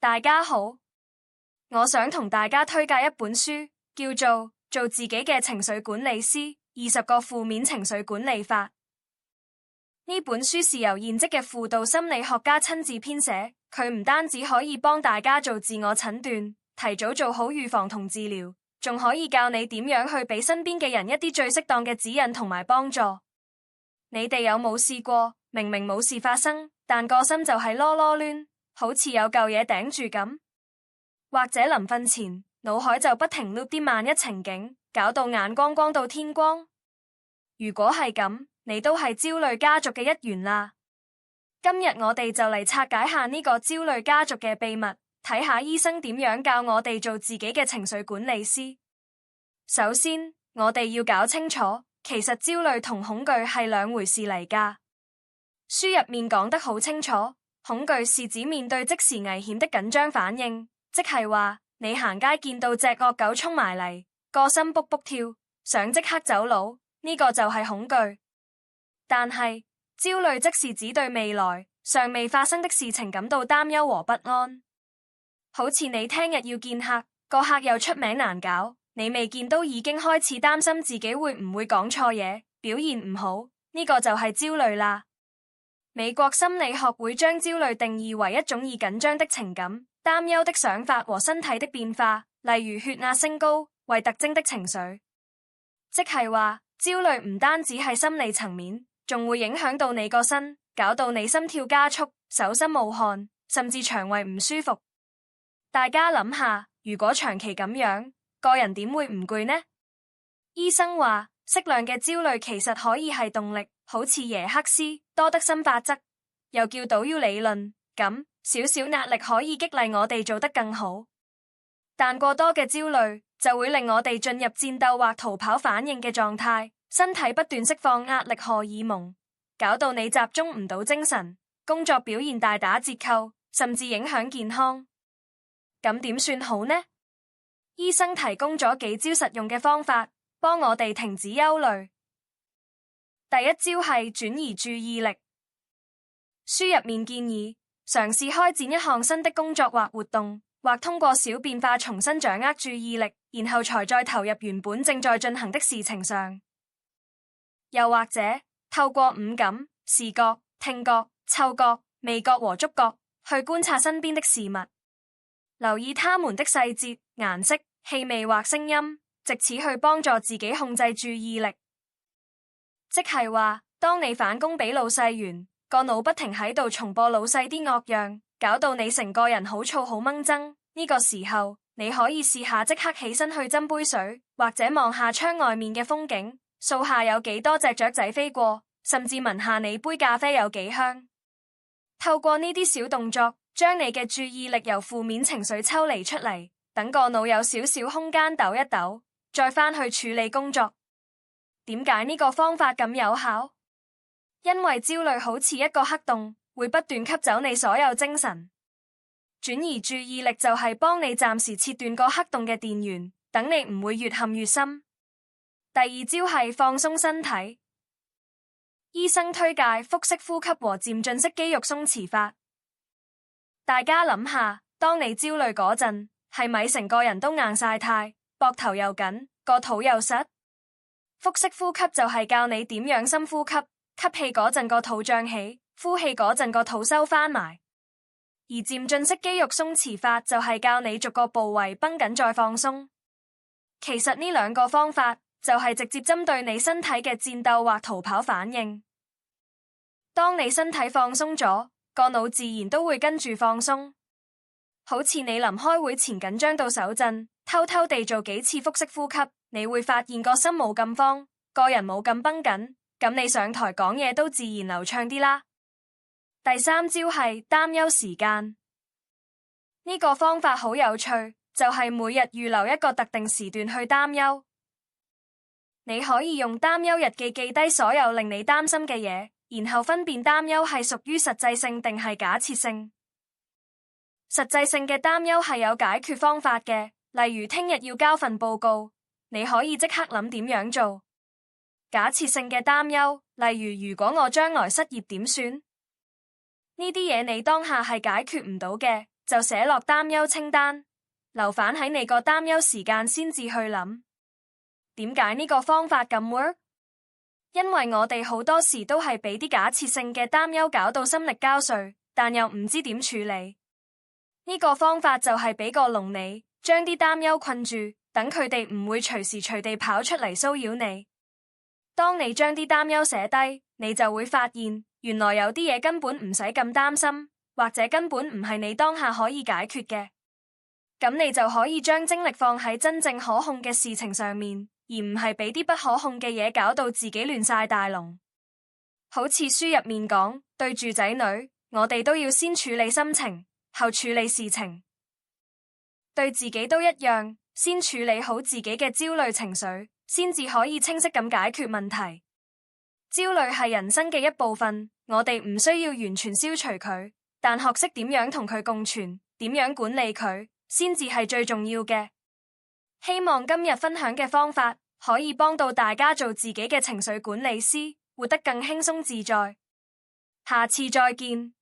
大家好，我想同大家推介一本書，叫做《做自己嘅情緒管理師：20個負面情緒管理法》。呢本書是由現職嘅輔導心理學家親自編寫，佢唔單止可以幫大家做自我診斷，提早做好預防同治療，仲可以教你點樣去俾身邊嘅人一啲最適當嘅指引同埋幫助。你哋有冇試過，明明冇事發生，但個心就係囉囉攣，好似有嚿嘢頂住咁？或者臨瞓前，腦海就不停 loop 啲萬一情景，搞到眼光光到天光。如果係咁，你都係焦慮家族嘅一員啦。今日我哋就嚟拆解下呢個焦慮家族嘅秘密，睇下醫生點樣教我哋做自己嘅情緒管理師。首先，我哋要搞清楚，其實焦慮同恐懼係兩回事嚟㗎。書入面講得好清楚，恐懼是指面對即時危險的緊張反應，即係話你行街見到隻惡狗衝埋嚟，個心卜卜跳，想即刻走佬，呢個就係恐懼。但係焦慮則是指對未來尚未發生的事情感到擔憂和不安。好似你聽日要見客，個客又出名難搞，你未見都已經開始擔心自己會唔會講錯嘢，表現唔好，呢個就係焦慮啦。美國心理學會將焦慮定義為一種易緊張的情感、擔憂的想法和身體的變化，例如血壓升高為特徵的情緒。即係話，焦慮唔單止係心理層面，仲會影響到你個身，搞到你心跳加速、手心冒汗，甚至腸胃唔舒服。大家諗下，如果長期咁樣，個人點會唔攰呢？醫生話，適量嘅焦慮其實可以係動力，好似耶克斯多德森法則，又叫倒腰理論，咁少少壓力可以激勵我哋做得更好。但過多嘅焦慮就會令我哋進入戰鬥或逃跑反應嘅狀態，身體不斷釋放壓力荷爾蒙，搞到你集中唔到精神，工作表現大打折扣，甚至影響健康。咁點算好呢？醫生提供咗幾招實用嘅方法，幫我哋停止憂慮。第一招係轉移注意力。書入面建議嘗試開展一項新的工作或活動，或通過小變化重新掌握注意力，然後才再投入原本正在進行的事情上。又或者透過五感、視覺、聽覺、嗅覺、味覺和觸覺去觀察身邊的事物，留意它們的細節、顏色、氣味或聲音，藉此去幫助自己控制注意力。即係話，當你返工俾老細完，個腦不停喺度重播老細啲惡樣，搞到你成個人好燥好掹憎。呢個時候，你可以試下即刻起身去斟杯水，或者望下窗外面嘅風景，數下有幾多隻雀仔飛過，甚至聞下你杯咖啡有幾香。透過呢啲小動作，將你嘅注意力由負面情緒抽離出嚟，等個腦有少少空間抖一抖，再返去處理工作。點解呢個方法咁有效？因為焦慮好似一個黑洞，會不斷吸走你所有精神。轉移注意力就係幫你暫時切斷個黑洞嘅電源，等你唔會越陷越深。第二招係放鬆身體。醫生推介腹式呼吸和漸進式肌肉鬆弛法。大家諗下，當你焦慮嗰陣，係咪成個人都硬晒太，膊頭又緊，個肚又實？腹式呼吸就係教你點樣深呼吸，吸氣嗰陣個肚脹起，呼氣嗰陣個肚收返埋。而漸進式肌肉鬆弛法就係教你逐個部位繃緊再放鬆。其實呢兩個方法就係直接針對你身體嘅戰鬥或逃跑反應。當你身體放鬆咗，個腦自然都會跟住放鬆。好似你臨開會前緊張到手震，偷偷地做幾次腹式呼吸，你會發現個心冇咁慌，個人冇咁繃緊，咁你上台講嘢都自然流暢啲啦。第三招係擔憂時間。呢個方法好有趣，就係每日預留一個特定時段去擔憂。你可以用擔憂日記記低所有令你擔心嘅嘢，然後分辨擔憂係屬於實際性定係假設性。實際性嘅擔憂係有解決方法嘅，例如聽日要交份報告，你可以即刻諗點樣做。假設性嘅擔憂，例如果我將來失業點算？呢啲嘢你當下係解決唔到嘅，就寫落擔憂清單，留返喺你個擔憂時間先至去諗。點解呢個方法咁 work？ 因為我哋好多時都係俾啲假設性嘅擔憂搞到心力交瘁，但又唔知點處理。呢個方法就係俾個籠你，將啲擔憂困住，等佢哋唔會隨時隨地跑出嚟騷擾你。當你將啲擔憂寫低，你就會發現，原來有啲嘢根本唔使咁擔心，或者根本唔係你當下可以解決嘅。咁你就可以將精力放喺真正可控嘅事情上面，而唔係俾啲不可控嘅嘢搞到自己亂晒大龍。好似書入面講，對住仔女，我哋都要先處理心情，後處理事情。對自己都一樣，先處理好自己嘅焦慮情緒，先至可以清晰咁解決問題。焦慮係人生嘅一部分，我哋唔需要完全消除佢，但學識點樣同佢共存，點樣管理佢，先至係最重要嘅。希望今日分享嘅方法可以幫到大家做自己嘅情緒管理師，活得更輕鬆自在。下次再見。